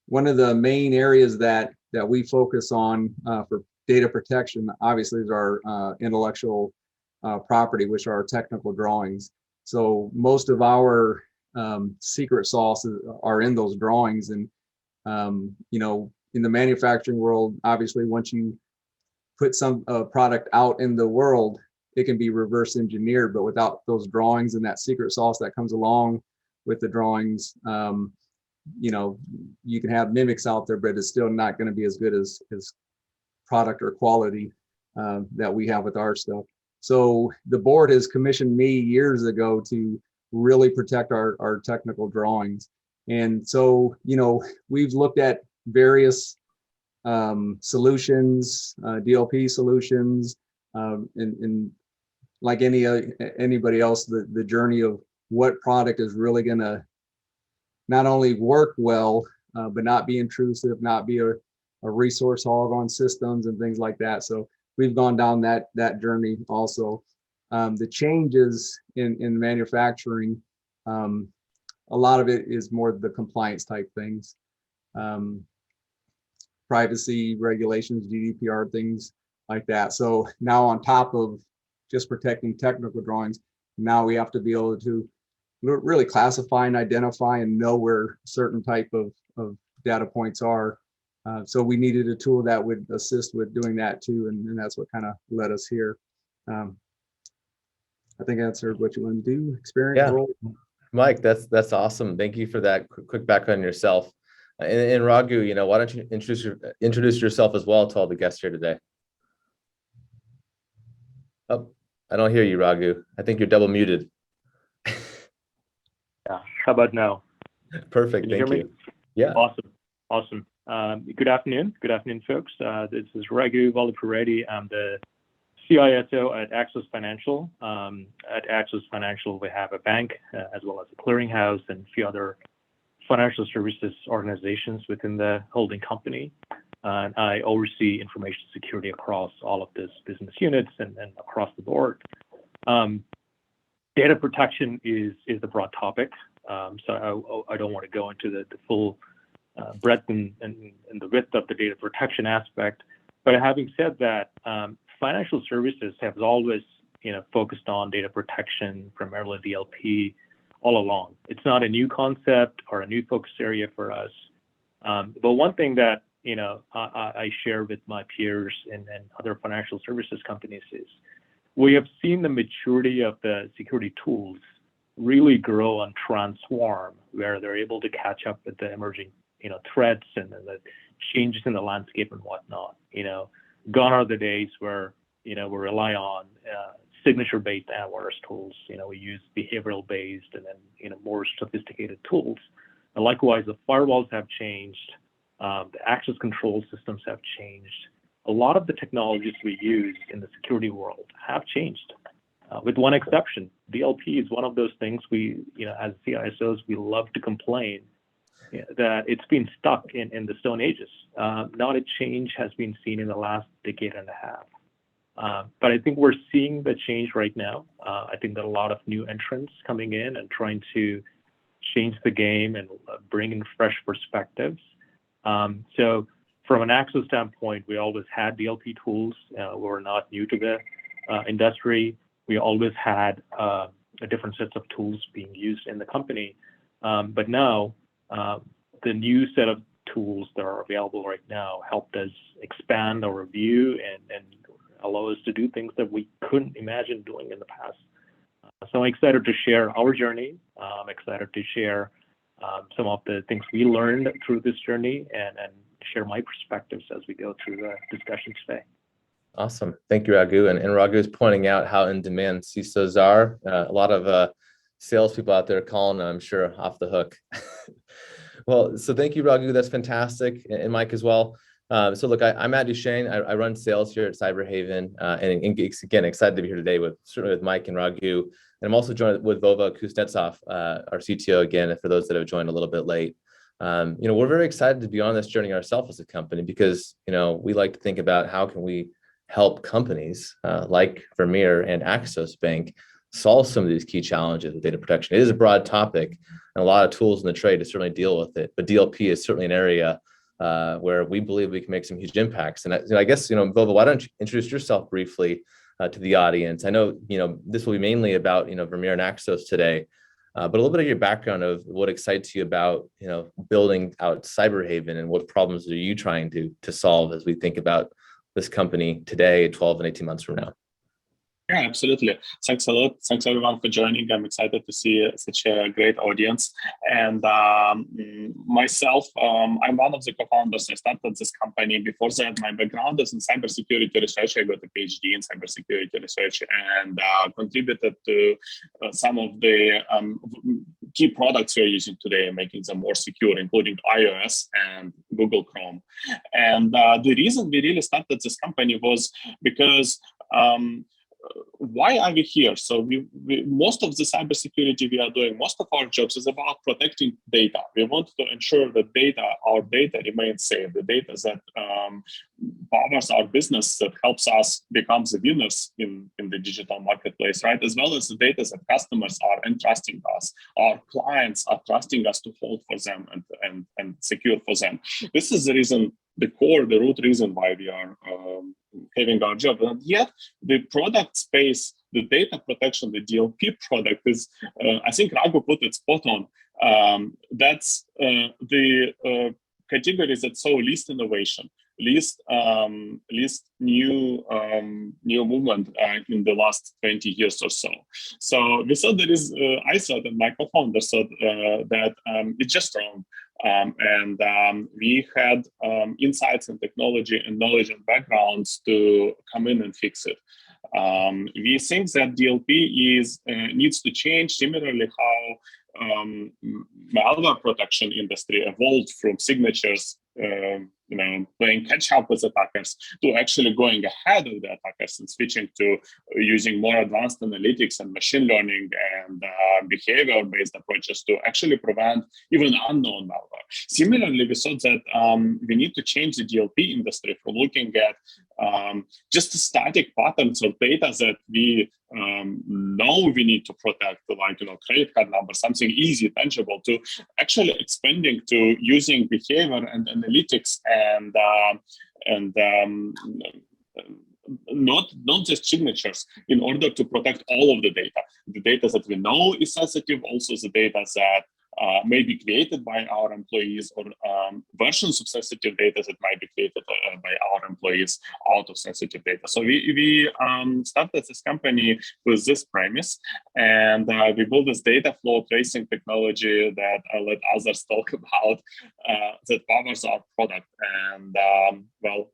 one of the main areas that we focus on for data protection, obviously, is our intellectual property, which are our technical drawings. So most of our secret sauces are in those drawings. And in the manufacturing world, obviously, once you put some product out in the world, it can be reverse engineered. But without those drawings and that secret sauce that comes along with the drawings, you can have mimics out there, but it's still not going to be as good as product or quality that we have with our stuff. So the board has commissioned me years ago to really protect our technical drawings. And so, we've looked at various solutions, DLP solutions, and like anybody else, the journey of what product is really going to not only work well, but not be intrusive, not be a resource hog on systems and things like that. So we've gone down that journey also. The changes in manufacturing, a lot of it is more the compliance type things, privacy regulations, GDPR, things like that. So now, on top of just protecting technical drawings, now we have to be able to really classify and identify and know where certain type of data points are. So we needed a tool that would assist with doing that too, and that's what kind of led us here. I think I answered what you want to do. Experience. Yeah, role. Mike, that's awesome. Thank you for that quick background on yourself. And Raghu, why don't you introduce yourself as well to all the guests here today? Oh, I don't hear you, Raghu. I think you're double muted. Yeah. How about now? Perfect. Thank you. Yeah. Awesome. Good afternoon, folks. This is Raghu Valipireddy. I'm the CISO at Axos Financial. At Axos Financial, we have a bank as well as a clearinghouse and a few other financial services organizations within the holding company. And I oversee information security across all of these business units and across the board. Data protection is a broad topic, so I don't want to go into the full breadth and the width of the data protection aspect. But having said that, financial services have always focused on data protection, primarily DLP, all along. It's not a new concept or a new focus area for us. But one thing that I share with my peers and other financial services companies is we have seen the maturity of the security tools really grow and transform, where they're able to catch up with the emerging threats and the changes in the landscape and whatnot. Gone are the days where we rely on signature-based antivirus tools. We use behavioral-based and then more sophisticated tools. And likewise, the firewalls have changed. The access control systems have changed. A lot of the technologies we use in the security world have changed, with one exception. DLP is one of those things we, as CISOs, we love to complain that it's been stuck in the Stone Ages. Not a change has been seen in the last decade and a half. But I think we're seeing the change right now. I think there are a lot of new entrants coming in and trying to change the game and bring in fresh perspectives. So from an Axos standpoint, we always had DLP tools. We're not new to the industry. We always had a different sets of tools being used in the company. But now, the new set of tools that are available right now helped us expand our view and allow us to do things that we couldn't imagine doing in the past. So I'm excited to share our journey. I'm excited to share some of the things we learned through this journey and share my perspectives as we go through the discussion today. Awesome. Thank you, Raghu. And Raghu is pointing out how in demand CISOs are. A lot of salespeople out there calling, I'm sure, off the hook. Well, so thank you, Raghu. That's fantastic. And Mike as well. So look, I'm Matt Duchesne. I run sales here at Cyberhaven. And again, excited to be here today certainly with Mike and Raghu. And I'm also joined with Vova Kuznetsov, our CTO, again, for those that have joined a little bit late. We're very excited to be on this journey ourselves as a company because, we like to think about how can we help companies like Vermeer and Axos Bank solve some of these key challenges with data protection. It is a broad topic and a lot of tools in the trade to certainly deal with it. But DLP is certainly an area where we believe we can make some huge impacts. And I guess, Vova, why don't you introduce yourself briefly to the audience? I know, this will be mainly about, Vermeer and Axos today, but a little bit of your background of what excites you about, building out Cyberhaven, and what problems are you trying to solve as we think about this company today, 12 and 18 months from now? Yeah, absolutely. Thanks a lot. Thanks everyone for joining. I'm excited to see such a great audience. And myself, I'm one of the co-founders. I started this company. Before that, my background is in cybersecurity research. I got a PhD in cybersecurity research and contributed to some of the key products we're using today, making them more secure, including iOS and Google Chrome. And the reason we really started this company was because why are we here? So we most of the cybersecurity we are doing, most of our jobs is about protecting data. We want to ensure that our data remains safe, the data that powers our business, that helps us become the winners in the digital marketplace, right? As well as the data that customers are entrusting us, our clients are trusting us to hold for them and secure for them. This is the reason, the root reason why we are having our job. And yet the product space, the data protection, the DLP product is, I think Raghu put it spot on. That's the categories that saw least innovation, least new movement in the last 20 years or so. So we thought I thought, and my co-founder thought that it's just wrong. We had insights and technology and knowledge and backgrounds to come in and fix it. We think that DLP needs to change, similarly how malware protection industry evolved from signatures, playing catch up with attackers, to actually going ahead of the attackers and switching to using more advanced analytics and machine learning and behavior-based approaches to actually prevent even unknown malware. Similarly, we thought that we need to change the DLP industry from looking at just static patterns of data that we know we need to protect, like credit card number, something easy, tangible, to actually expanding to using behavior and analytics and not just signatures in order to protect all of the data. The data that we know is sensitive, also the data that may be created by our employees, or versions of sensitive data that might be created by our employees out of sensitive data. So we started this company with this premise, and we built this data flow tracing technology that I'll let others talk about, that powers our product. And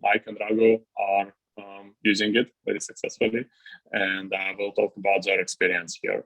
Mike and Raghu are using it very successfully, and we'll talk about their experience here.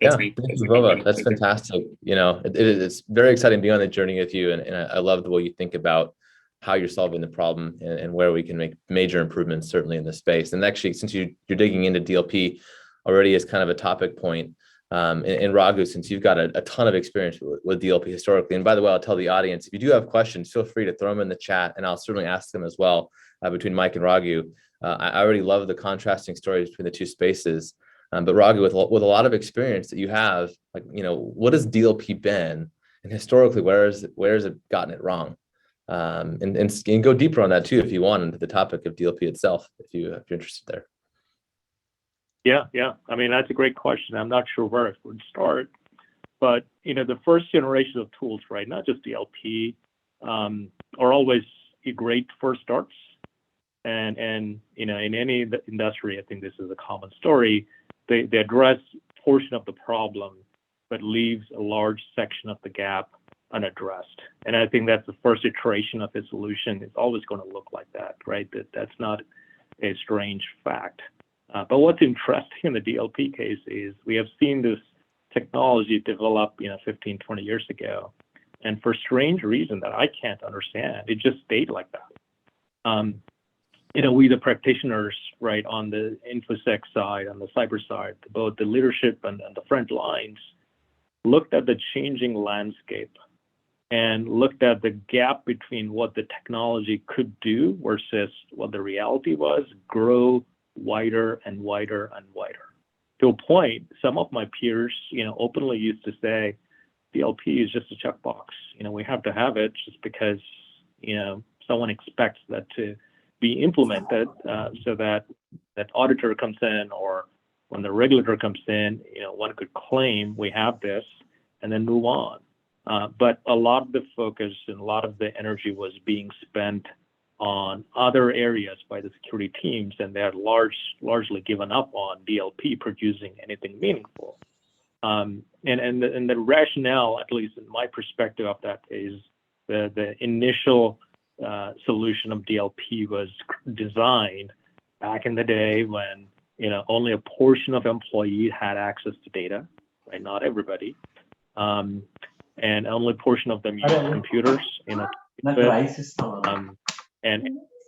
Yeah, thank you, Vova. That's fantastic. It's very exciting being on the journey with you, and I love the way you think about how you're solving the problem and where we can make major improvements, certainly in this space. And actually, since you're digging into DLP already as kind of a topic point, and Raghu, since you've got a ton of experience with DLP historically, and by the way, I'll tell the audience, if you do have questions, feel free to throw them in the chat, and I'll certainly ask them as well between Mike and Raghu. I already love the contrasting stories between the two spaces. But Raghu, with a lot of experience that you have, what has DLP been, and historically, where has it gotten it wrong? And go deeper on that too, if you want, into the topic of DLP itself, if you're interested there. Yeah. I mean, that's a great question. I'm not sure where I would start, but the first generation of tools, right, not just DLP, are always great first starts. And in any industry, I think this is a common story. They address a portion of the problem, but leaves a large section of the gap unaddressed. And I think that's the first iteration of a solution. It's always going to look like that, right? That's not a strange fact. But what's interesting in the DLP case is we have seen this technology develop, 15, 20 years ago. And for strange reason that I can't understand, it just stayed like that. We, the practitioners, right, on the InfoSec side, on the cyber side, both the leadership and the front lines, looked at the changing landscape and looked at the gap between what the technology could do versus what the reality was, grow wider and wider and wider. To a point, some of my peers, openly used to say, DLP is just a checkbox. We have to have it just because, someone expects that to be implemented, so that auditor comes in, or when the regulator comes in, one could claim we have this and then move on. But a lot of the focus and a lot of the energy was being spent on other areas by the security teams, and they had largely given up on DLP producing anything meaningful. And the rationale, at least in my perspective of that, is the initial solution of DLP was designed back in the day when only a portion of employees had access to data, right? Not everybody, and only a portion of them used computers. And a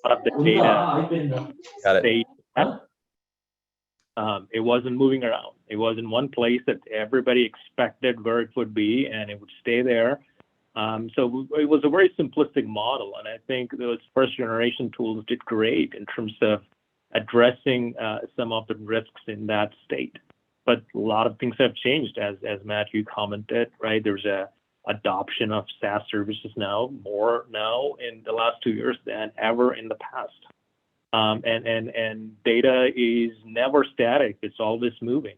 lot of the data it wasn't moving around. It was in one place that everybody expected where it would be, and it would stay there. So it was a very simplistic model, and I think those first generation tools did great in terms of addressing some of the risks in that state. But a lot of things have changed, as Matthew commented, right? There's a adoption of SaaS services more now in the last 2 years than ever in the past. And data is never static. It's always moving.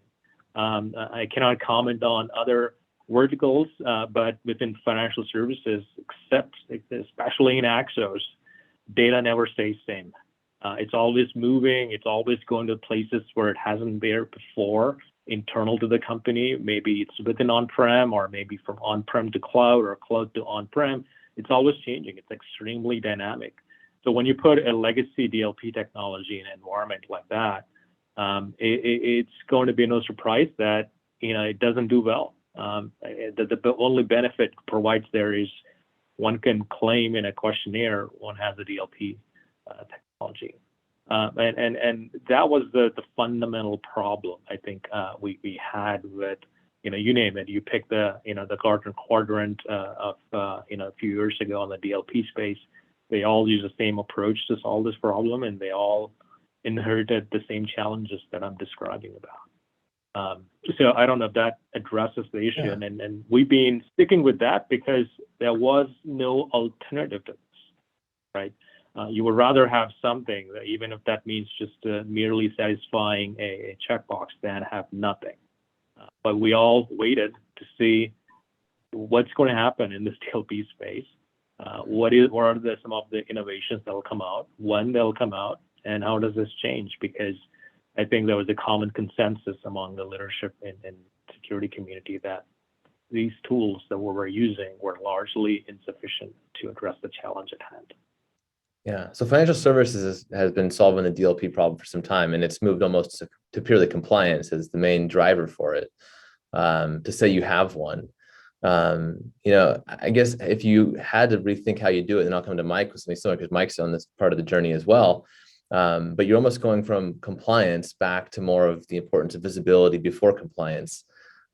I cannot comment on other verticals, but within financial services, especially in Axos, data never stays same. It's always moving. It's always going to places where it hasn't been before, internal to the company. Maybe it's within on-prem, or maybe from on-prem to cloud, or cloud to on-prem. It's always changing. It's extremely dynamic. So when you put a legacy DLP technology in an environment like that, it's going to be no surprise that it doesn't do well. The only benefit it provides there is one can claim in a questionnaire one has a DLP technology, and that was the fundamental problem I think we had with you name it. You pick the Gartner quadrant of a few years ago on the DLP space. They all use the same approach to solve this problem, and they all inherited the same challenges that I'm describing about. So I don't know if that addresses the issue, yeah. And we've been sticking with that because there was no alternative to this, right? You would rather have something, that even if that means just merely satisfying a checkbox, than have nothing. But we all waited to see what's going to happen in this DLP space. What are some of the innovations that will come out, when they'll come out, and how does this change? Because I think there was a common consensus among the leadership and security community that these tools that we were using were largely insufficient to address the challenge at hand. Yeah, so financial services has been solving the DLP problem for some time, and it's moved almost to purely compliance as the main driver for it. To say you have one, I guess if you had to rethink how you do it, and I'll come to Mike with something similar because Mike's on this part of the journey as well. But you're almost going from compliance back to more of the importance of visibility before compliance.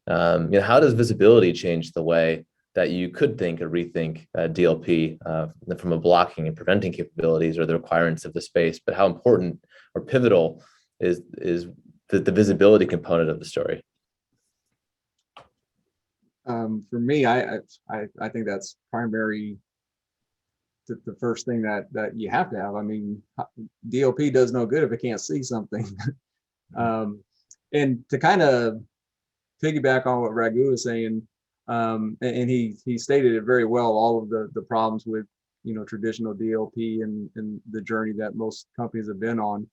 How does visibility change the way that you could think or rethink DLP from a blocking and preventing capabilities or the requirements of the space? But how important or pivotal is the visibility component of the story? For me, I think that's primary. The first thing that you have to have. I mean, DLP does no good if it can't see something. And to kind of piggyback on what Raghu was saying, and he stated it very well, all of the problems with traditional DLP and the journey that most companies have been on.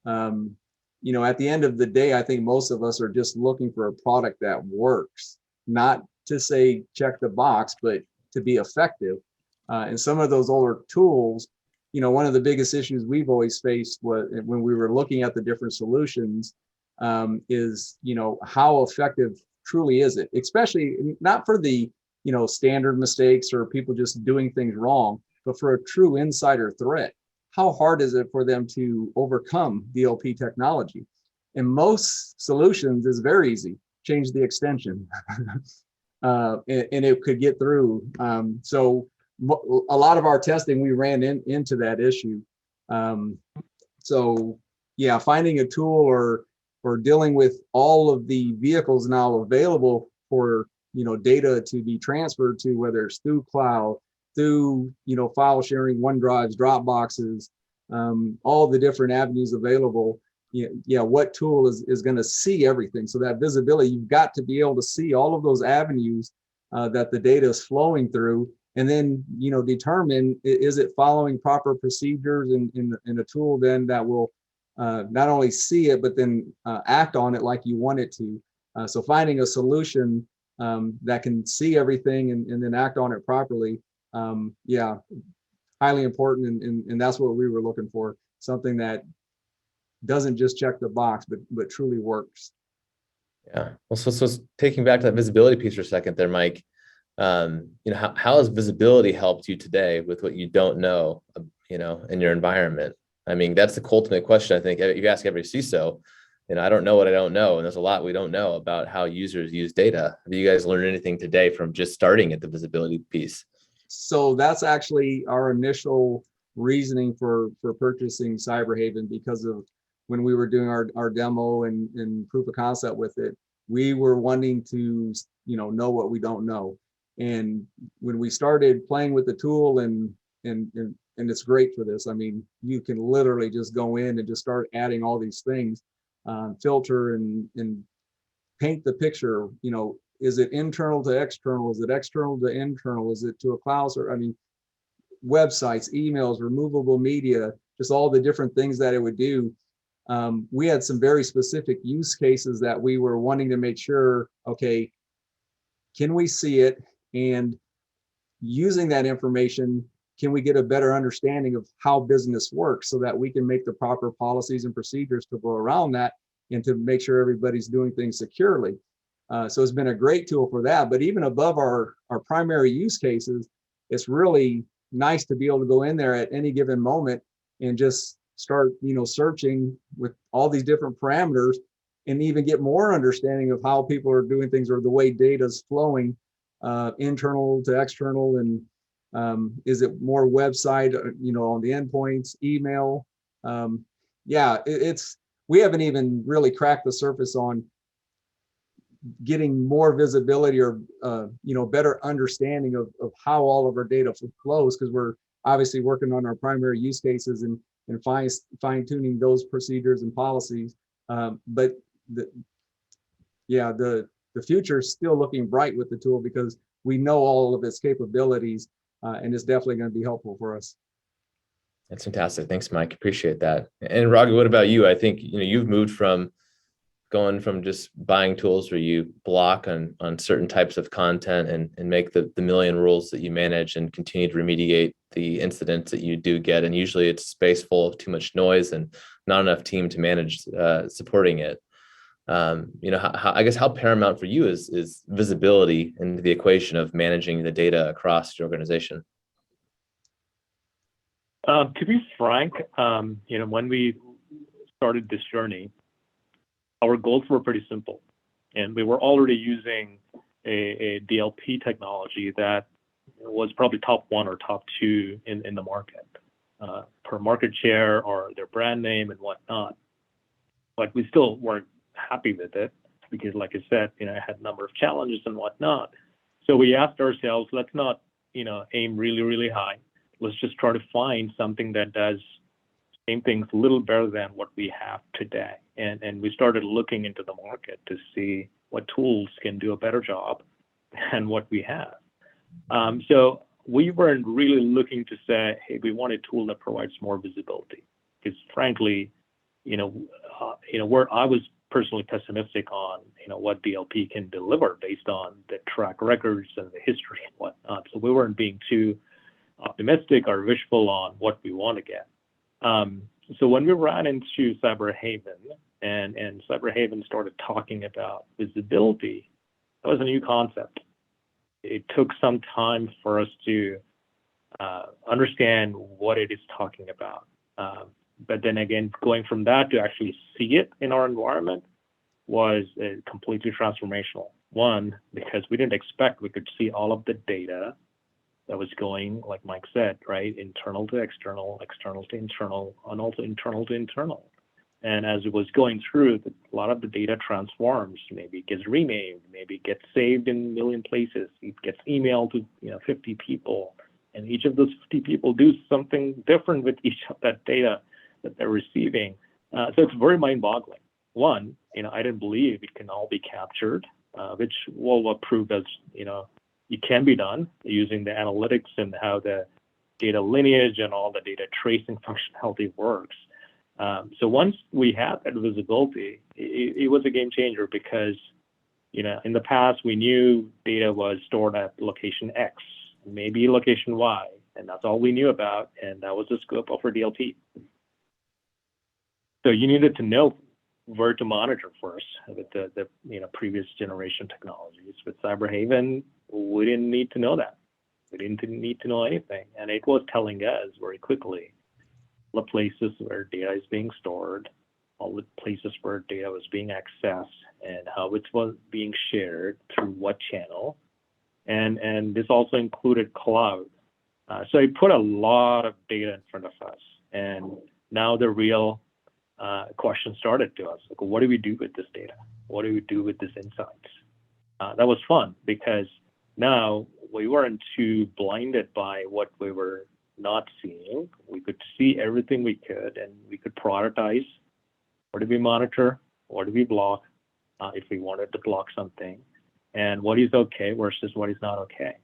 At the end of the day, I think most of us are just looking for a product that works, not to say check the box, but to be effective. And some of those older tools, one of the biggest issues we've always faced when we were looking at the different solutions is, how effective truly is it? Especially not for the, standard mistakes or people just doing things wrong, but for a true insider threat. How hard is it for them to overcome DLP technology? And most solutions is very easy. Change the extension. And it could get through. So a lot of our testing, we ran into that issue. So yeah, finding a tool or dealing with all of the vehicles now available for, data to be transferred to, whether it's through cloud, through, file sharing, OneDrives, Dropboxes, all the different avenues available. Yeah, what tool is going to see everything? So that visibility, you've got to be able to see all of those avenues that the data is flowing through, and then determine, is it following proper procedures in a tool then that will not only see it but then act on it like you want it to. So finding a solution that can see everything and then act on it properly, yeah, highly important, and that's what we were looking for, something that doesn't just check the box but truly works. Yeah. Well, so taking back to that visibility piece for a second there, Mike, how has visibility helped you today with what you don't know, in your environment? I mean, that's the ultimate question. I think if you ask every CISO, I don't know what I don't know, and there's a lot we don't know about how users use data. Have you guys learned anything today from just starting at the visibility piece? So that's actually our initial reasoning for purchasing Cyberhaven, because of when we were doing our demo and proof of concept with it, we were wanting to know what we don't know. And when we started playing with the tool, and it's great for this. I mean, you can literally just go in and just start adding all these things, filter and paint the picture. Is it internal to external? Is it external to internal? Is it to a cloud? I mean, websites, emails, removable media, just all the different things that it would do. We had some very specific use cases that we were wanting to make sure, okay, can we see it? And using that information, can we get a better understanding of how business works so that we can make the proper policies and procedures to go around that and to make sure everybody's doing things securely? So it's been a great tool for that. But even above our primary use cases, it's really nice to be able to go in there at any given moment and just start, searching with all these different parameters, and even get more understanding of how people are doing things or the way data is flowing, internal to external, and is it more website, on the endpoints, email? Yeah, we haven't even really cracked the surface on getting more visibility or better understanding of how all of our data flows, because we're obviously working on our primary use cases and fine-tuning those procedures and policies. But the future is still looking bright with the tool, because we know all of its capabilities, and it's definitely going to be helpful for us. That's fantastic. Thanks, Mike. Appreciate that. And Raghu, what about you? I think you've moved from going from just buying tools where you block on certain types of content and make the million rules that you manage and continue to remediate the incidents that you do get. And usually it's a space full of too much noise and not enough team to manage supporting it. I guess how paramount for you is visibility into the equation of managing the data across your organization? To be frank, when we started this journey, our goals were pretty simple, and we were already using a DLP technology that was probably top 1 or top 2 in the market per market share or their brand name and whatnot. But we still weren't happy with it because, like I said, it had a number of challenges and whatnot. So we asked ourselves, let's not, aim really, really high. Let's just try to find something that does same things a little better than what we have today. And we started looking into the market to see what tools can do a better job than what we have. So we weren't really looking to say, hey, we want a tool that provides more visibility. Because frankly, where I was personally pessimistic on, what DLP can deliver based on the track records and the history and whatnot. So we weren't being too optimistic or wishful on what we want to get. So when we ran into Cyberhaven and Cyberhaven started talking about visibility, that was a new concept. It took some time for us to understand what it is talking about. But then again, going from that to actually see it in our environment was completely transformational. One, because we didn't expect we could see all of the data that was going, like Mike said, right, internal to external, external to internal, and also internal to internal. And as it was going through, a lot of the data transforms. Maybe it gets renamed, maybe it gets saved in a million places. It gets emailed to 50 people, and each of those 50 people do something different with each of that data that they're receiving. So it's very mind-boggling. One, I didn't believe it can all be captured, which Vova proved as it can be done using the analytics and how the data lineage and all the data tracing functionality works. So once we had that visibility, it was a game changer because, in the past, we knew data was stored at location X, maybe location Y, and that's all we knew about, and that was the scope of our DLP. So you needed to know where to monitor first with the previous generation technologies. With Cyberhaven, we didn't need to know that. We didn't need to know anything, and it was telling us very quickly the places where data is being stored, all the places where data was being accessed, and how it was being shared through what channel. And this also included cloud. So it put a lot of data in front of us. And now the real question started to us. Like, what do we do with this data? What do we do with these insights? That was fun because now we weren't too blinded by what we were not seeing. We could see everything we could, and we could prioritize what do we monitor, what do we block, if we wanted to block something, and what is okay versus what is not okay.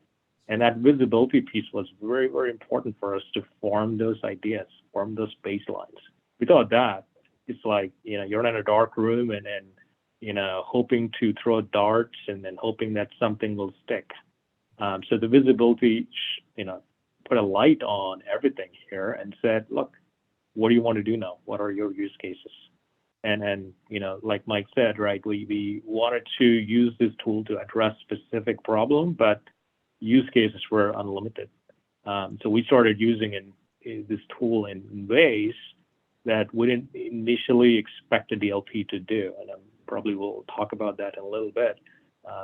And that visibility piece was very, very important for us to form those ideas, form those baselines. Without that, it's like, you're in a dark room and hoping to throw darts and then hoping that something will stick. So the visibility, put a light on everything here and said, look, what do you want to do now? What are your use cases? And like Mike said, right, we wanted to use this tool to address specific problem, but use cases were unlimited. So we started using this tool in ways that we didn't initially expect a DLP to do. And probably we'll talk about that in a little bit.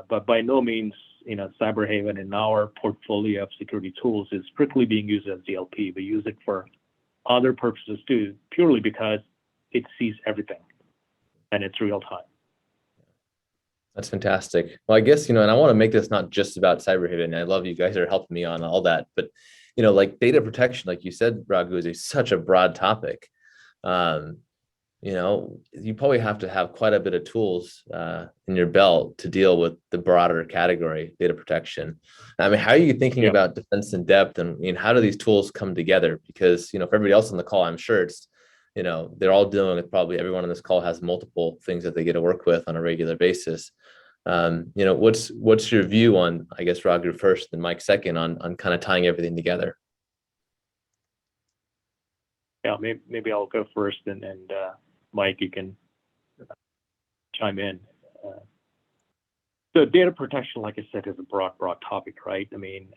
But by no means, Cyberhaven in our portfolio of security tools is strictly being used as DLP. We use it for other purposes too, purely because it sees everything and it's real time. That's fantastic. Well, I guess, and I want to make this not just about Cyberhaven. I love you guys are helping me on all that, but, like data protection, like you said, Raghu, is such a broad topic. You probably have to have quite a bit of tools in your belt to deal with the broader category, data protection. I mean, how are you thinking about defense in depth, and how do these tools come together? Because, for everybody else on the call, I'm sure it's, they're all dealing with, probably everyone on this call has multiple things that they get to work with on a regular basis. What's your view on, I guess, Raghu first and Mike second on kind of tying everything together? Yeah, maybe I'll go first, and Mike, you can chime in. So data protection, like I said, is a broad topic, right? I mean,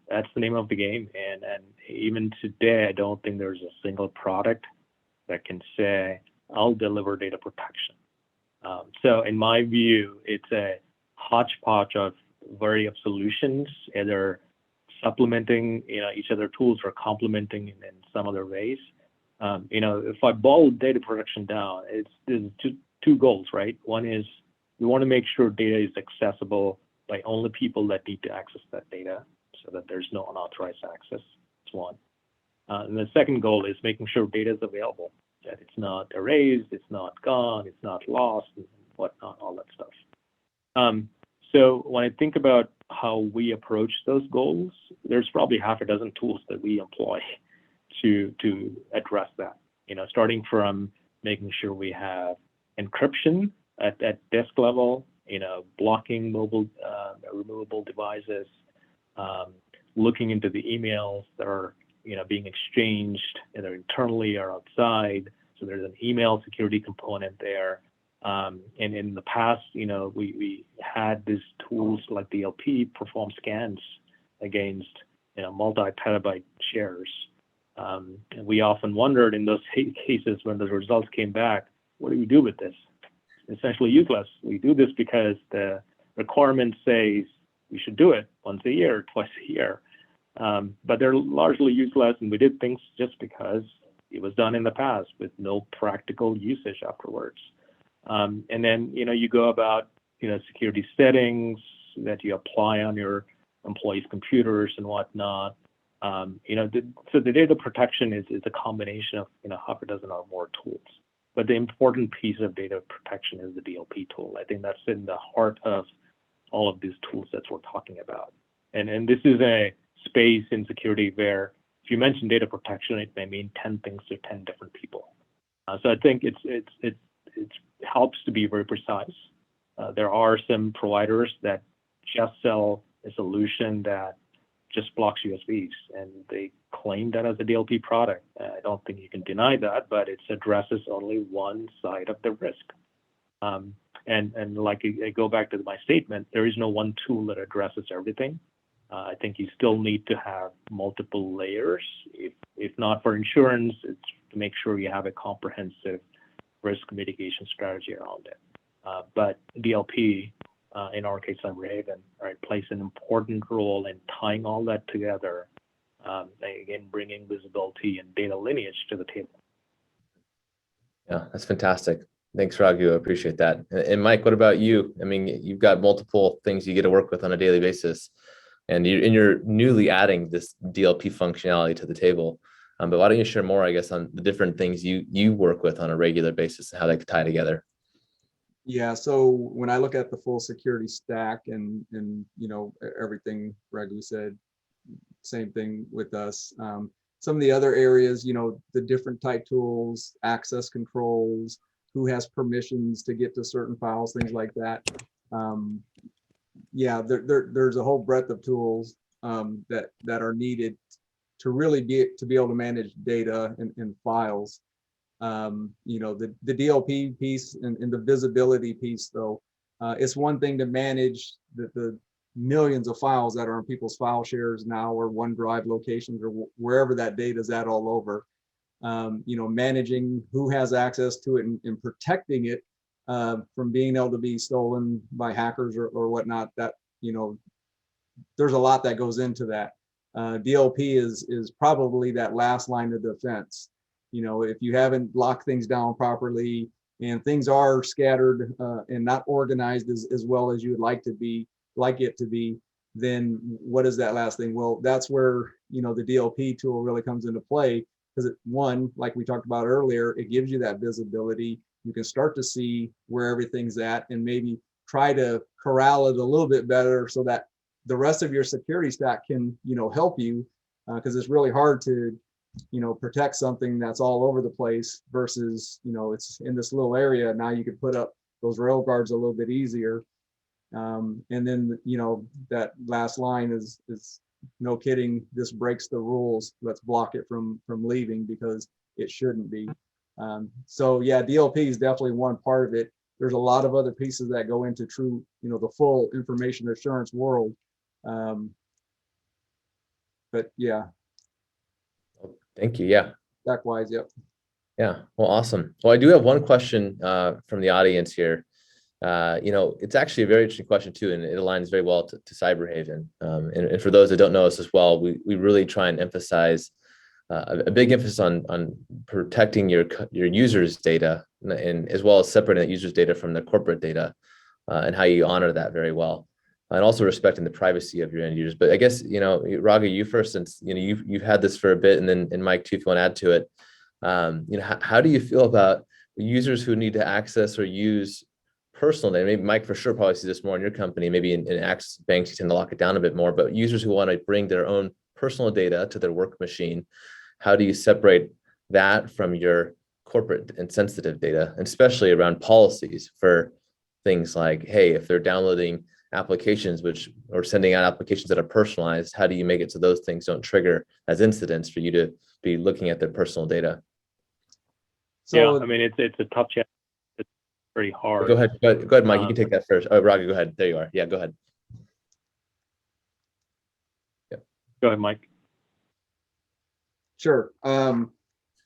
that's the name of the game. And even today, I don't think there's a single product that can say, I'll deliver data protection. So in my view, it's a hodgepodge of variety of solutions, either supplementing, each other tools or complementing in some other ways. If I boil data protection down, there's two goals, right? One is we want to make sure data is accessible by only people that need to access that data so that there's no unauthorized access. That's one. And the second goal is making sure data is available, that it's not erased, it's not gone, it's not lost, and whatnot, all that stuff. So when I think about how we approach those goals, there's probably half a dozen tools that we employ to address that. Starting from making sure we have encryption at disk level, blocking mobile removable devices, looking into the emails that are being exchanged either internally or outside. So there's an email security component there. And in the past, we had these tools like DLP perform scans against multi-petabyte shares. And we often wondered in those cases when the results came back, what do we do with this? Essentially useless. We do this because the requirement says we should do it once a year, twice a year. But they're largely useless, and we did things just because it was done in the past with no practical usage afterwards. And then, you go about, security settings that you apply on your employees' computers and whatnot. So the data protection is a combination of, half a dozen or more tools. But the important piece of data protection is the DLP tool. I think that's in the heart of all of these tool sets we're talking about. And this is a space in security where if you mention data protection, it may mean 10 things to 10 different people. So I think it helps to be very precise. There are some providers that just sell a solution that just blocks USBs, and they claim that as a DLP product. I don't think you can deny that, but it addresses only one side of the risk. And like I go back to my statement, there is no one tool that addresses everything. I think you still need to have multiple layers. If not for insurance, it's to make sure you have a comprehensive risk mitigation strategy around it. But DLP, in our case, Cyberhaven, right, plays an important role in tying all that together. Again, bringing visibility and data lineage to the table. Yeah, that's fantastic. Thanks, Raghu. I appreciate that. And Mike, what about you? I mean, you've got multiple things you get to work with on a daily basis, and you're newly adding this DLP functionality to the table. But why don't you share more, I guess, on the different things you work with on a regular basis and how they tie together? Yeah, so when I look at the full security stack and everything Raghu said, same thing with us. Some of the other areas, the different type tools, access controls, who has permissions to get to certain files, things like that. Yeah, there's a whole breadth of tools that are needed to really be able to manage data and files. The DLP piece and the visibility piece, though, it's one thing to manage the millions of files that are in people's file shares now, or OneDrive locations, or wherever that data is at all over. Managing who has access to it and protecting it from being able to be stolen by hackers or whatnot. That there's a lot that goes into that. DLP is probably that last line of defense. If you haven't locked things down properly and things are scattered and not organized as well as you would like it to be, then what is that last thing? Well, that's where the DLP tool really comes into play, because one, like we talked about earlier, it gives you that visibility. You can start to see where everything's at and maybe try to corral it a little bit better so that the rest of your security stack can help you, because it's really hard to protect something that's all over the place versus it's in this little area. Now you can put up those rail guards a little bit easier, and then that last line is no kidding, this breaks the rules, let's block it from leaving, because it shouldn't be. So yeah, DLP is definitely one part of it. There's a lot of other pieces that go into true the full information assurance world, but yeah. Thank you. Yeah. Stack-wise, yep. Yeah. Well, awesome. Well, I do have one question from the audience here. It's actually a very interesting question too, and it aligns very well to Cyberhaven. And for those that don't know us as well, we really try and emphasize a big emphasis on protecting your users' data, and as well as separating that users' data from the corporate data, and how you honor that very well, and also respecting the privacy of your end users. But I guess Raghu, you first, since you've had this for a bit, and Mike too, if you want to add to it. How do you feel about users who need to access or use personal data? Maybe Mike for sure probably sees this more in your company. Maybe in Access banks you tend to lock it down a bit more. But users who want to bring their own personal data to their work machine, how do you separate that from your corporate and sensitive data, and especially around policies for things like, hey, if they're downloading applications or sending out applications that are personalized, how do you make it so those things don't trigger as incidents for you to be looking at their personal data? So yeah, I mean, it's a tough challenge. It's pretty hard. Go ahead, Mike. You can take that first. Oh, Raghu, go ahead. There you are. Yeah, go ahead. Yeah. Go ahead, Mike. Sure.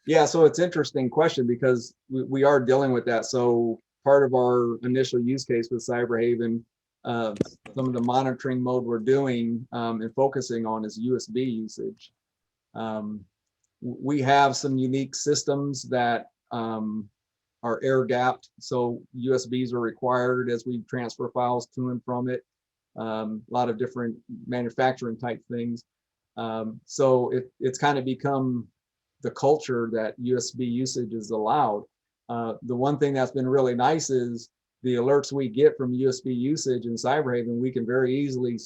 Yeah, so it's an interesting question, because we are dealing with that. So part of our initial use case with Cyberhaven, some of the monitoring mode we're doing and focusing on is USB usage. we have some unique systems that are air gapped. So USBs are required as we transfer files to and from it. A lot of different manufacturing type things. So it's kind of become the culture that USB usage is allowed. The one thing that's been really nice is the alerts we get from USB usage in Cyberhaven, we can very easily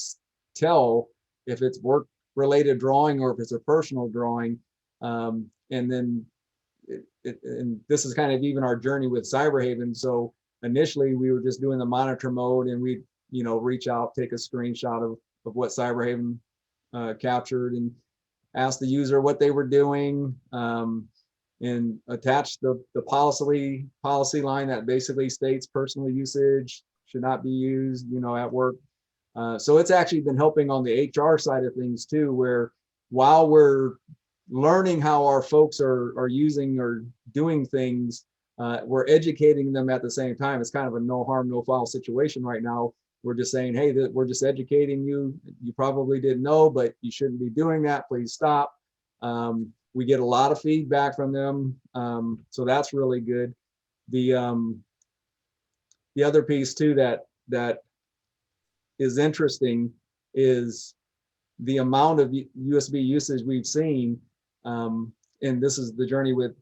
tell if it's work related drawing or if it's a personal drawing. And then and this is kind of even our journey with Cyberhaven. So initially we were just doing the monitor mode, and we reach out, take a screenshot of what Cyberhaven captured, and ask the user what they were doing, and attach the policy line that basically states personal usage should not be used at work. So it's actually been helping on the HR side of things too, where while we're learning how our folks are using or doing things, we're educating them at the same time. It's kind of a no harm, no foul situation right now. We're just saying, hey, we're just educating you. You probably didn't know, but you shouldn't be doing that. Please stop. We get a lot of feedback from them. So that's really good. The other piece too that is interesting is the amount of USB usage we've seen. And this is the journey with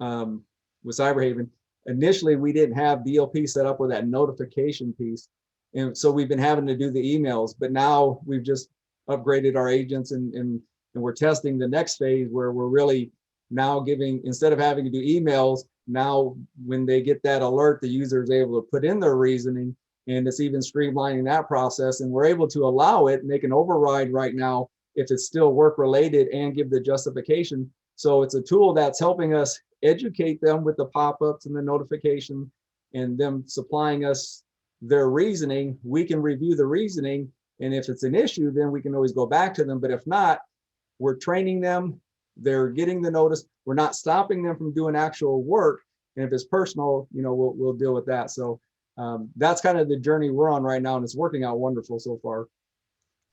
Cyberhaven. Initially, we didn't have DLP set up with that notification piece. And so we've been having to do the emails, but now we've just upgraded our agents and we're testing the next phase where we're really now giving, instead of having to do emails, now when they get that alert, the user is able to put in their reasoning, and it's even streamlining that process. And we're able to allow it, make an override right now if it's still work related, and give the justification. So it's a tool that's helping us educate them with the pop-ups and the notification, and them supplying us their reasoning. We can review the reasoning, and if it's an issue, then we can always go back to them. But if not, we're training them, they're getting the notice, we're not stopping them from doing actual work. And if it's personal, we'll deal with that. So that's kind of the journey we're on right now, and it's working out wonderful so far.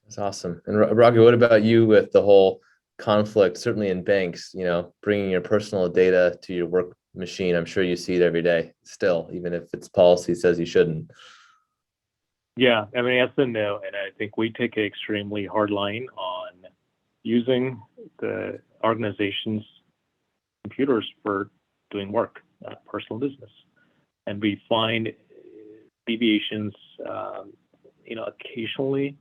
That's awesome. And Raghu, what about you with the whole conflict, certainly in banks, bringing your personal data to your work machine? I'm sure you see it every day still, even if its policy says you shouldn't. Yeah, I mean, yes and no. And I think we take an extremely hard line on using the organization's computers for doing work, personal business. And we find deviations, occasionally.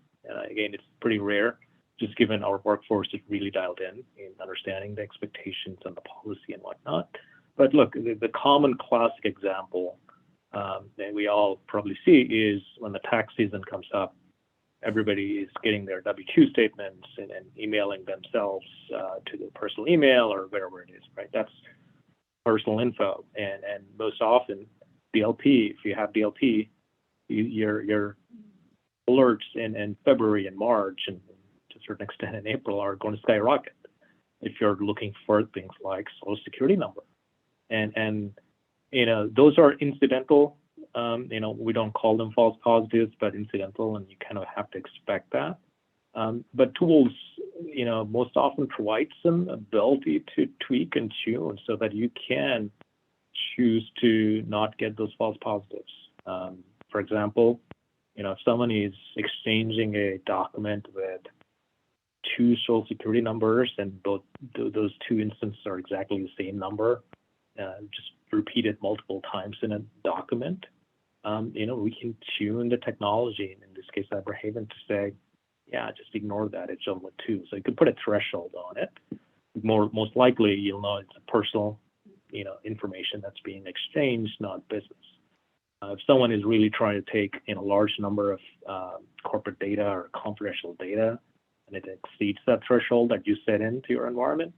Again, it's pretty rare, just given our workforce is really dialed in understanding the expectations and the policy and whatnot. But look, the common classic example that we all probably see is when the tax season comes up, everybody is getting their W-2 statements and emailing themselves to their personal email or wherever it is, right? That's personal info. And most often, DLP, if you have DLP, your alerts in February and March, and to a certain extent in April, are going to skyrocket if you're looking for things like Social Security number. And those are incidental. We don't call them false positives, but incidental, and you kind of have to expect that. But tools, most often provide some ability to tweak and tune so that you can choose to not get those false positives. For example, if someone is exchanging a document with two Social Security numbers and both those two instances are exactly the same number, just repeated multiple times in a document, we can tune the technology, in this case, Cyberhaven, to say, yeah, just ignore that. It's only two. So you can put a threshold on it. Most likely, you'll know it's a personal, information that's being exchanged, not business. If someone is really trying to take a large number of corporate data or confidential data, and it exceeds that threshold that you set into your environment,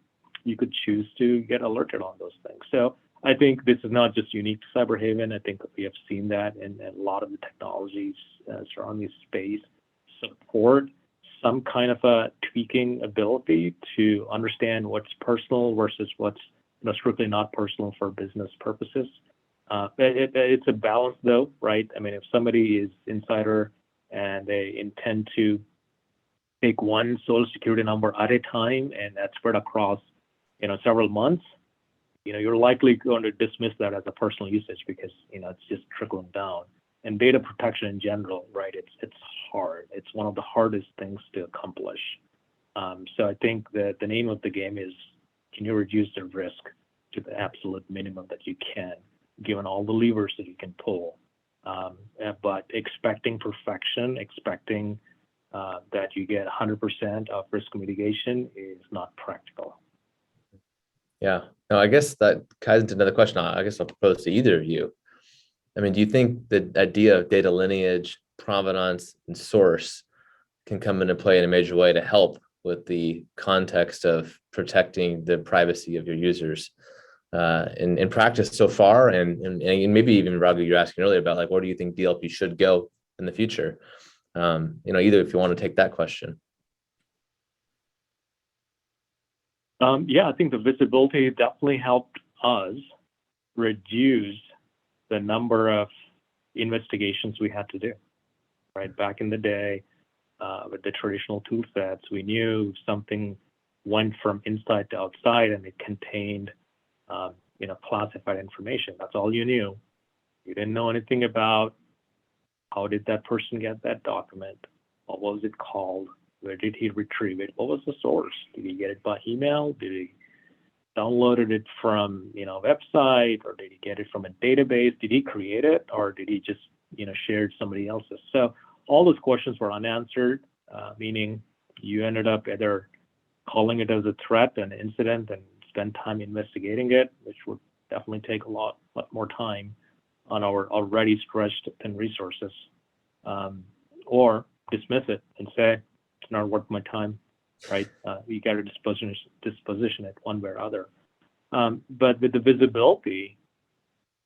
you could choose to get alerted on those things. So I think this is not just unique to Cyberhaven. I think we have seen that in a lot of the technologies surrounding this space support some kind of a tweaking ability to understand what's personal versus what's strictly not personal for business purposes. It's a balance though, right? I mean, if somebody is insider and they intend to take one Social Security number at a time and that's spread across several months, you're likely going to dismiss that as a personal usage because, it's just trickling down. And data protection in general, right? It's hard. It's one of the hardest things to accomplish. So I think that the name of the game is, can you reduce the risk to the absolute minimum that you can, given all the levers that you can pull? But expecting perfection, expecting that you get 100% of risk mitigation is not practical. Yeah. No, I guess that ties into another question. I guess I'll propose to either of you. I mean, do you think the idea of data lineage, provenance, and source can come into play in a major way to help with the context of protecting the privacy of your users in practice so far? And maybe even, Raghu, you're asking earlier about like, where do you think DLP should go in the future? Either if you want to take that question. Yeah, I think the visibility definitely helped us reduce the number of investigations we had to do, right? Back in the day, with the traditional tool sets, we knew something went from inside to outside and it contained, classified information. That's all you knew. You didn't know anything about how did that person get that document? What was it called? Where did he retrieve it? What was the source? Did he get it by email? Did he download it from, a website, or did he get it from a database? Did he create it, or did he just, share somebody else's? So all those questions were unanswered, meaning you ended up either calling it as a threat, an incident, and spend time investigating it, which would definitely take a lot more time on our already stretched thin resources, or dismiss it and say, it's not worth my time, right? You got to disposition it one way or other. But with the visibility,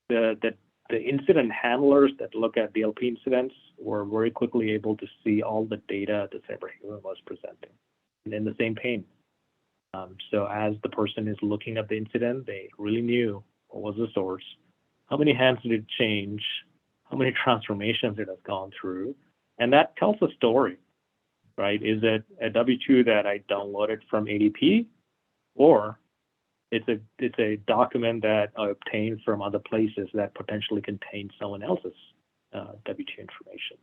the incident handlers that look at DLP incidents were very quickly able to see all the data that Cyberhaven was presenting, and in the same pane. So as the person is looking at the incident, they really knew what was the source, how many hands did it change, how many transformations it has gone through, and that tells a story. Right? Is it a W-2 that I downloaded from ADP, or it's a document that I obtained from other places that potentially contains someone else's W-2 information?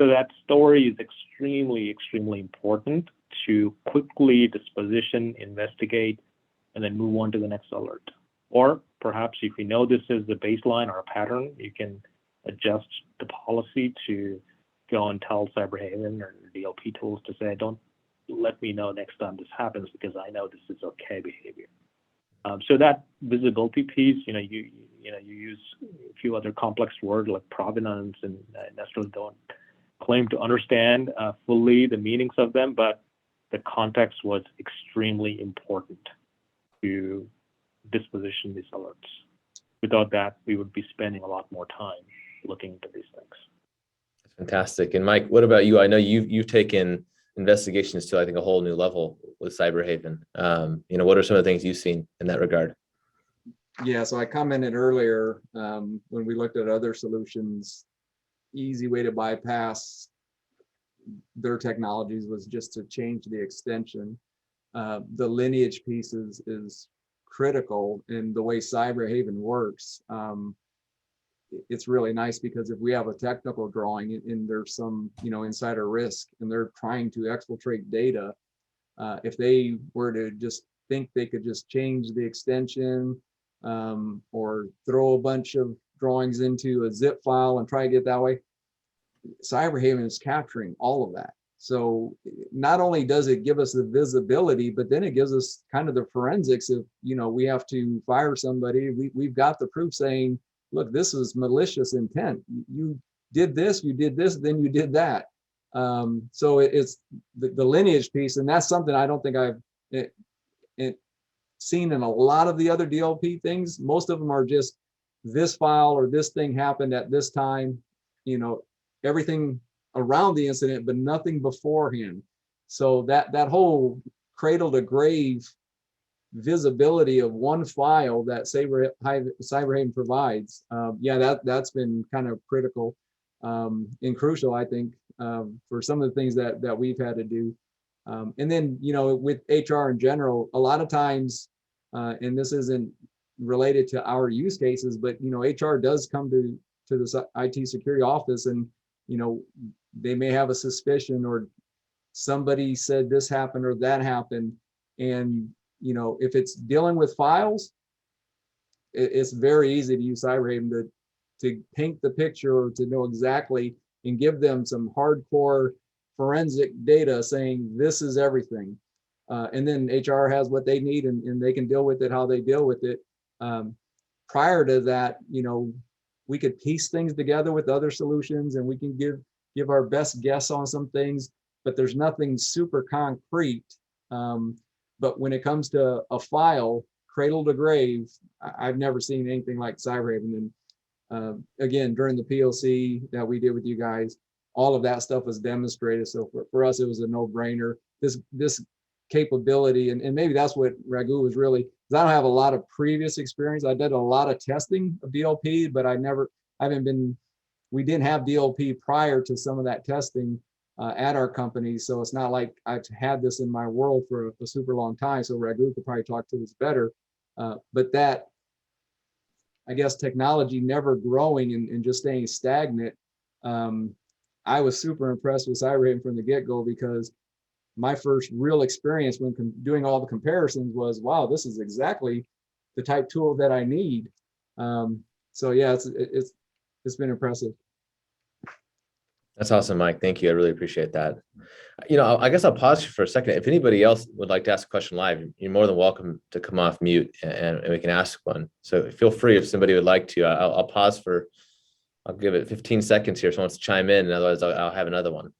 So that story is extremely, extremely important to quickly disposition, investigate, and then move on to the next alert. Or perhaps if you know this is the baseline or a pattern, you can adjust the policy to go and tell Cyberhaven or DLP tools to say, don't let me know next time this happens because I know this is okay behavior. So that visibility piece, you use a few other complex words like provenance, and investors don't claim to understand fully the meanings of them, but the context was extremely important to disposition these alerts. Without that, we would be spending a lot more time looking into these things. Fantastic. And Mike, what about you? I know you've taken investigations to, I think, a whole new level with Cyberhaven. What are some of the things you've seen in that regard? Yeah, so I commented earlier when we looked at other solutions, easy way to bypass their technologies was just to change the extension. The lineage piece is critical in the way Cyberhaven works. It's really nice because if we have a technical drawing and there's some, insider risk and they're trying to exfiltrate data, if they were to just think they could just change the extension or throw a bunch of drawings into a zip file and try to get that way, Cyberhaven is capturing all of that. So not only does it give us the visibility, but then it gives us kind of the forensics of, we have to fire somebody. We've got the proof saying, look, this is malicious intent. You did this, then you did that. So it's the lineage piece, and that's something I don't think I've seen in a lot of the other DLP things. Most of them are just this file or this thing happened at this time, everything around the incident, but nothing beforehand. So that whole cradle to grave visibility of one file that Cyberhaven provides, that's been kind of critical and crucial, I think, for some of the things that we've had to do. And then, with HR in general, a lot of times and this isn't related to our use cases, but HR does come to the IT security office, and they may have a suspicion, or somebody said this happened or that happened, and if it's dealing with files, it's very easy to use CyberHaven to paint the picture, or to know exactly, and give them some hardcore forensic data saying this is everything. And then HR has what they need, and they can deal with it how they deal with it. Prior to that, we could piece things together with other solutions, and we can give our best guess on some things, but there's nothing super concrete. But when it comes to a file, cradle to grave, I've never seen anything like CyberHaven. And again, during the POC that we did with you guys, all of that stuff was demonstrated. So for us, it was a no-brainer. This capability, and maybe that's what Raghu was really, because I don't have a lot of previous experience. I did a lot of testing of DLP, but we didn't have DLP prior to some of that testing at our company. So it's not like I've had this in my world for a super long time. So Raghu could probably talk to this better. But that, I guess, technology never growing and just staying stagnant. I was super impressed with CyberHaven from the get-go, because my first real experience when doing all the comparisons was, wow, this is exactly the type tool that I need. So yeah, it's been impressive. That's awesome, Mike. Thank you. I really appreciate that. I guess I'll pause you for a second. If anybody else would like to ask a question live, you're more than welcome to come off mute and we can ask one. So feel free if somebody would like to. I'll pause I'll give it 15 seconds here if someone wants to chime in, and otherwise I'll have another one.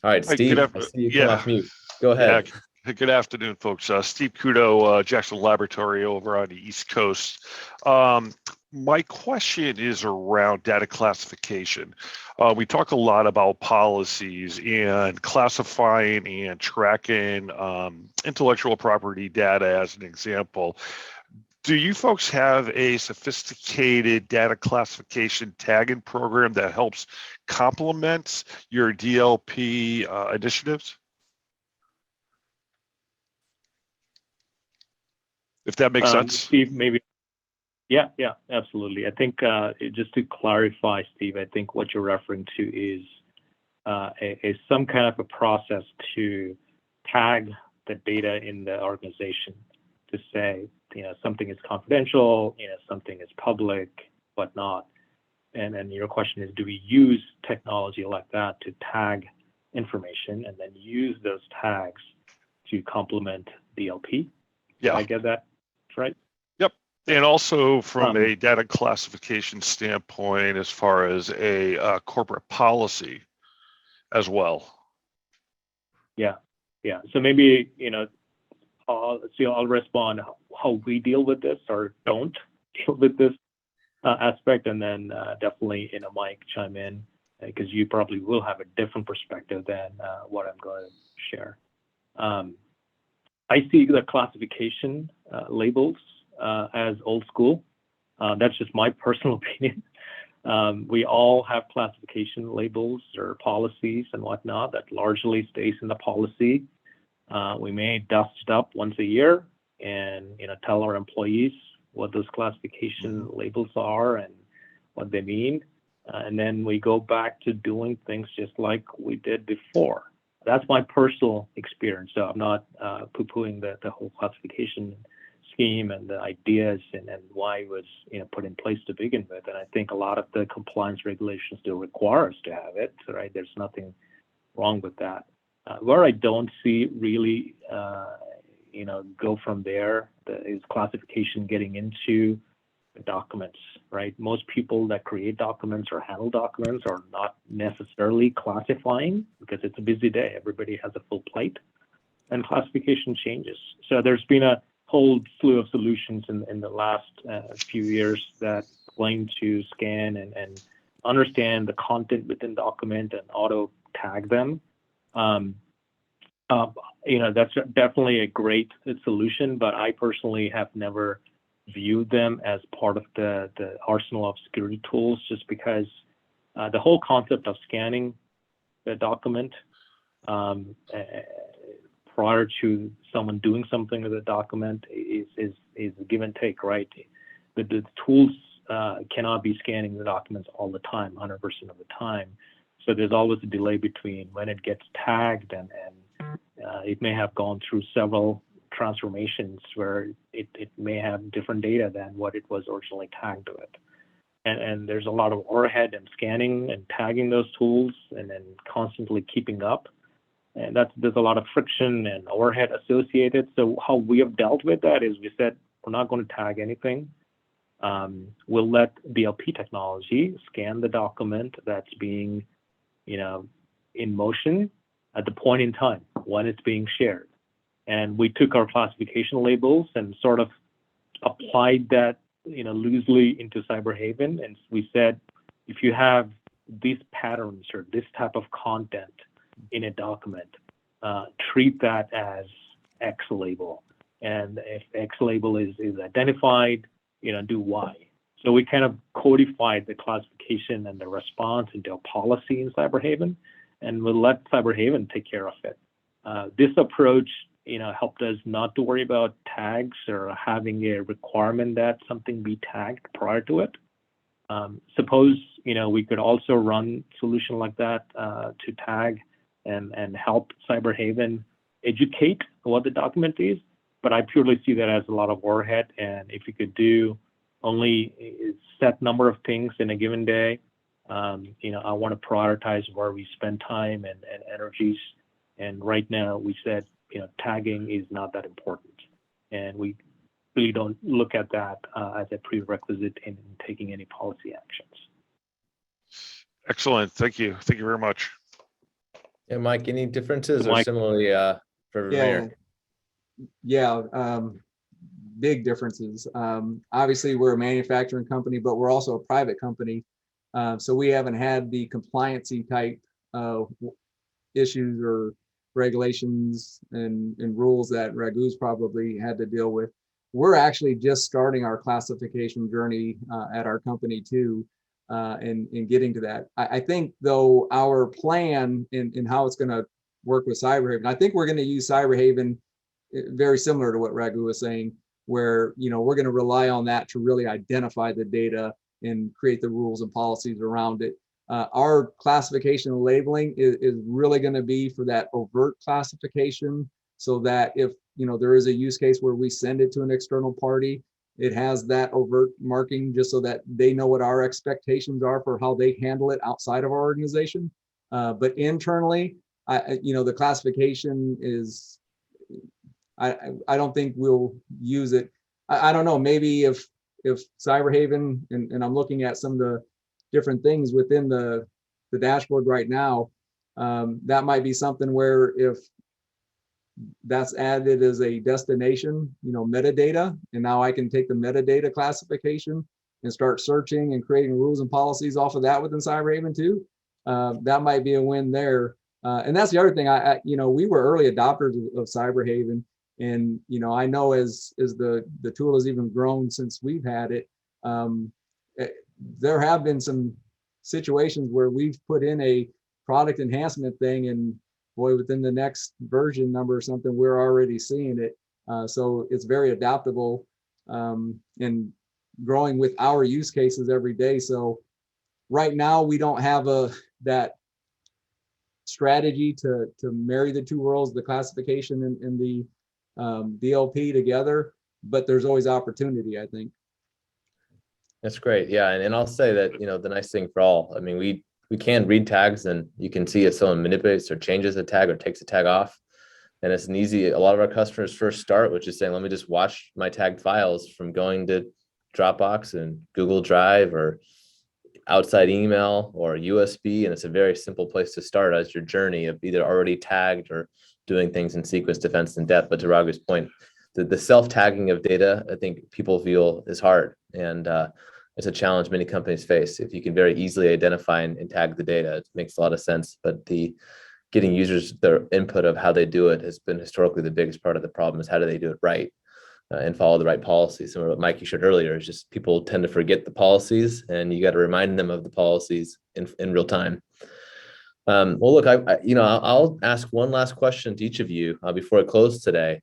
All right, Steve, I see you come off mute. Go ahead. Yeah, good afternoon, folks. Steve Kudo, Jackson Laboratory over on the East Coast. My question is around data classification. We talk a lot about policies and classifying and tracking intellectual property data as an example. Do you folks have a sophisticated data classification tagging program that helps complement your DLP initiatives? If that makes sense. Steve, maybe. Yeah, absolutely. I think just to clarify, Steve, I think what you're referring to is some kind of a process to tag the data in the organization, to say, something is confidential, something is public, whatnot. And your question is, do we use technology like that to tag information and then use those tags to complement DLP? Yeah. I get that right? Yep. And also from a data classification standpoint, as far as a corporate policy as well. Yeah. So maybe, I'll respond how we deal with this or don't deal with this aspect, and then definitely Mike chime in, because you probably will have a different perspective than what I'm going to share. I see the classification labels as old school. That's just my personal opinion. We all have classification labels or policies and whatnot that largely stays in the policy. We may dust it up once a year and tell our employees what those classification labels are and what they mean, and then we go back to doing things just like we did before. That's my personal experience. So I'm not poo-pooing the whole classification scheme and the ideas and why it was put in place to begin with. And I think a lot of the compliance regulations still require us to have it. Right? There's nothing wrong with that. Where I don't see really, go from there is classification getting into the documents, right? Most people that create documents or handle documents are not necessarily classifying, because it's a busy day. Everybody has a full plate, and classification changes. So there's been a whole slew of solutions in the last few years that claim to scan and understand the content within document and auto tag them. That's definitely a great solution, but I personally have never view them as part of the arsenal of security tools, just because the whole concept of scanning the document prior to someone doing something with the document is a give and take, right? The tools cannot be scanning the documents all the time, 100% of the time. So there's always a delay between when it gets tagged and it may have gone through several transformations where it may have different data than what it was originally tagged with. And there's a lot of overhead and scanning and tagging those tools and then constantly keeping up. And there's a lot of friction and overhead associated. So how we have dealt with that is we said, we're not going to tag anything. We'll let DLP technology scan the document that's being, in motion at the point in time when it's being shared. And we took our classification labels and sort of applied that, loosely into Cyberhaven. And we said, if you have these patterns or this type of content in a document, treat that as X label. And if X label is identified, do Y. So we kind of codified the classification and the response into a policy in Cyberhaven, and we'll let Cyberhaven take care of it. This approach, helped us not to worry about tags or having a requirement that something be tagged prior to it. Suppose, we could also run solution like that to tag and help Cyberhaven educate what the document is. But I purely see that as a lot of overhead. And if you could do only a set number of things in a given day, I want to prioritize where we spend time and energies. And right now we said, tagging is not that important. And we really don't look at that as a prerequisite in taking any policy actions. Excellent. Thank you. Thank you very much. Yeah, Mike, any differences or Mike. similarly for Vermeer? Big differences. Obviously, we're a manufacturing company, but we're also a private company. So we haven't had the compliancy type issues or regulations and rules that Raghu's probably had to deal with. We're actually just starting our classification journey at our company too, and getting to that. I think though our plan in how it's going to work with Cyberhaven, I think we're going to use Cyberhaven very similar to what Raghu was saying, where we're going to rely on that to really identify the data and create the rules and policies around it. Our classification and labeling is really going to be for that overt classification, so that if there is a use case where we send it to an external party, it has that overt marking just so that they know what our expectations are for how they handle it outside of our organization. But internally, the classification is, I don't think we'll use it. I don't know, maybe if Cyberhaven, and I'm looking at some of the different things within the dashboard right now, that might be something where if that's added as a destination, metadata, and now I can take the metadata classification and start searching and creating rules and policies off of that within Cyberhaven too. That might be a win there. And that's the other thing. We were early adopters of Cyberhaven, and I know as the tool has even grown since we've had it, there have been some situations where we've put in a product enhancement thing, and boy, within the next version number or something, we're already seeing it. So it's very adaptable and growing with our use cases every day. So right now we don't have that strategy to marry the two worlds, the classification and the DLP together, but there's always opportunity, I think. That's great. Yeah. And I'll say that, the nice thing for all, I mean, we can read tags, and you can see if someone manipulates or changes a tag or takes a tag off. And it's a lot of our customers first start, which is saying, let me just watch my tagged files from going to Dropbox and Google Drive or outside email or USB. And it's a very simple place to start as your journey of either already tagged or doing things in sequence, defense, and depth. But to Raghu's point, the self-tagging of data, I think people feel is hard. And it's a challenge many companies face. If you can very easily identify and tag the data, it makes a lot of sense. But getting users their input of how they do it has been historically the biggest part of the problem, is how do they do it right? and follow the right policies. And what Mike you shared earlier is just people tend to forget the policies, and you got to remind them of the policies in real time. Well, look, I'll ask one last question to each of you before I close today.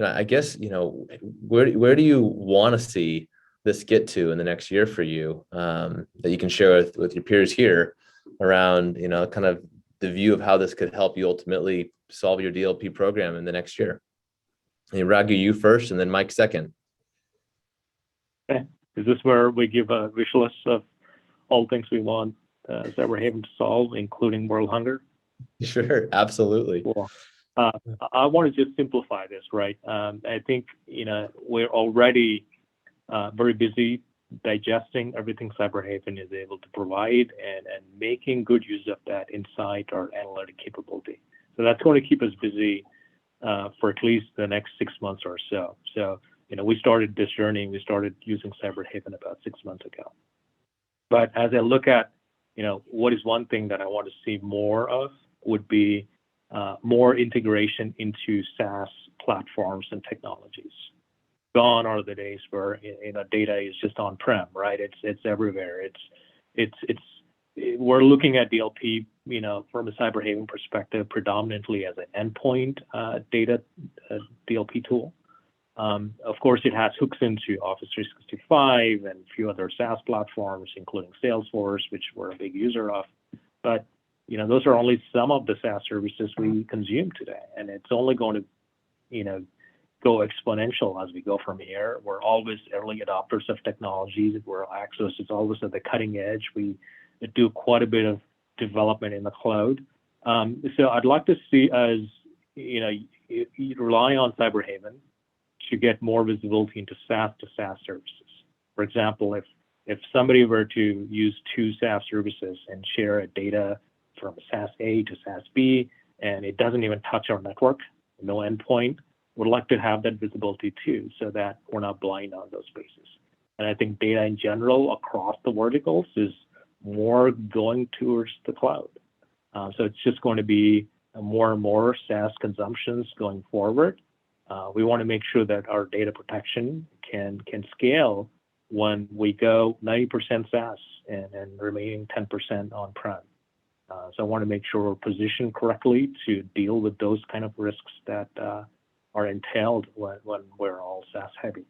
I guess, where do you want to see this get to in the next year for you, that you can share with your peers here around, kind of the view of how this could help you ultimately solve your DLP program in the next year? Raghu, you first, and then Mike second. Okay. Is this where we give a wish list of all things we want Cyberhaven to solve, including world hunger? Sure, absolutely. Cool. I want to just simplify this, right? I think, we're already very busy digesting everything Cyberhaven is able to provide and making good use of that insight or analytic capability. So that's going to keep us busy for at least the next 6 months or so. So, we started this journey, we started using Cyberhaven about 6 months ago. But as I look at, what is one thing that I want to see more of would be more integration into SaaS platforms and technologies. Gone are the days where data is just on-prem, right? It's everywhere. We're looking at DLP, from a Cyberhaven perspective, predominantly as an endpoint data DLP tool. Of course, it has hooks into Office 365 and a few other SaaS platforms, including Salesforce, which we're a big user of. But those are only some of the SaaS services we consume today, and it's only going to, go exponential as we go from here. We're always early adopters of technologies. Where Axos is always at the cutting edge. We do quite a bit of development in the cloud. So I'd like to see us, rely on Cyberhaven to get more visibility into SaaS to SaaS services. For example, if somebody were to use 2 SaaS services and share a data from SaaS A to SaaS B, and it doesn't even touch our network, no endpoint, would like to have that visibility too, so that we're not blind on those spaces. And I think data in general across the verticals is more going towards the cloud. So it's just going to be more and more SaaS consumptions going forward. We want to make sure that our data protection can scale when we go 90% SaaS and remaining 10% on-prem. So I want to make sure we're positioned correctly to deal with those kind of risks that are entailed when we're all SaaS heavy.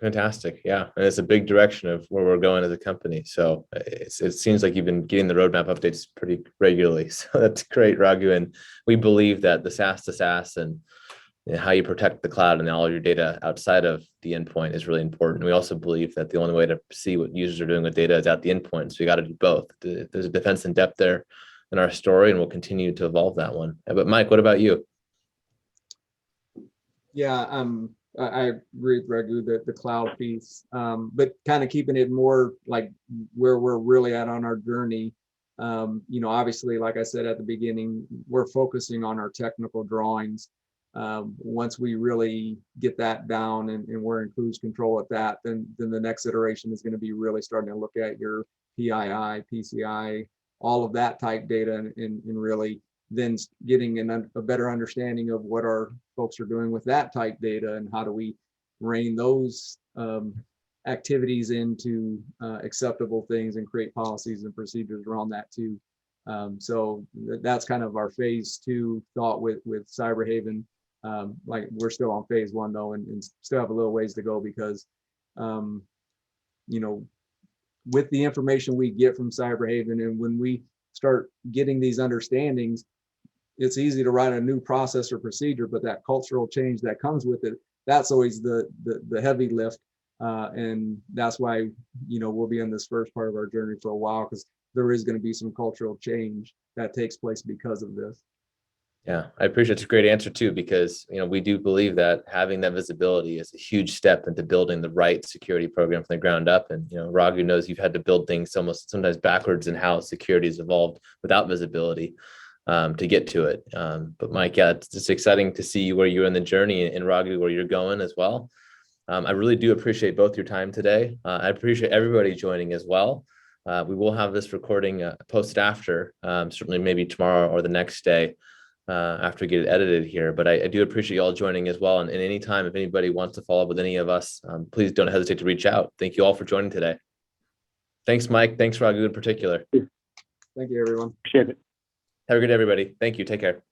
Fantastic. Yeah. And it's a big direction of where we're going as a company. So it seems like you've been getting the roadmap updates pretty regularly. So that's great, Raghu. And we believe that the SaaS to SaaS and how you protect the cloud and all your data outside of the endpoint is really important. We also believe that the only way to see what users are doing with data is at the endpoint. So you got to do both. There's a defense in depth there in our story, and we'll continue to evolve that one. But Mike, what about you? Yeah, I agree with Raghu, the cloud piece, but kind of keeping it more like where we're really at on our journey. Obviously, like I said at the beginning, we're focusing on our technical drawings. Once we really get that down and we're in cruise control at that, then the next iteration is going to be really starting to look at your PII, PCI, all of that type data, and really then getting a better understanding of what our folks are doing with that type data and how do we rein those activities into acceptable things and create policies and procedures around that too. So that's kind of our phase 2 thought with Cyberhaven. Like we're still on phase 1 though, and still have a little ways to go because, with the information we get from Cyberhaven, and when we start getting these understandings, it's easy to write a new process or procedure, but that cultural change that comes with it, that's always the heavy lift. And that's why, we'll be in this first part of our journey for a while, because there is going to be some cultural change that takes place because of this. Yeah, I appreciate it's a great answer too, because we do believe that having that visibility is a huge step into building the right security program from the ground up. And Raghu knows you've had to build things almost sometimes backwards in how security has evolved without visibility to get to it. But Mike, yeah, it's just exciting to see where you're in the journey, and Raghu, where you're going as well. I really do appreciate both your time today. I appreciate everybody joining as well. We will have this recording posted after, certainly maybe tomorrow or the next day. after we get it edited here. But I do appreciate you all joining as well. And anytime, if anybody wants to follow up with any of us, please don't hesitate to reach out. Thank you all for joining today. Thanks, Mike. Thanks, Raghu in particular. Thank you, everyone. Appreciate it. Have a good day, everybody. Thank you. Take care.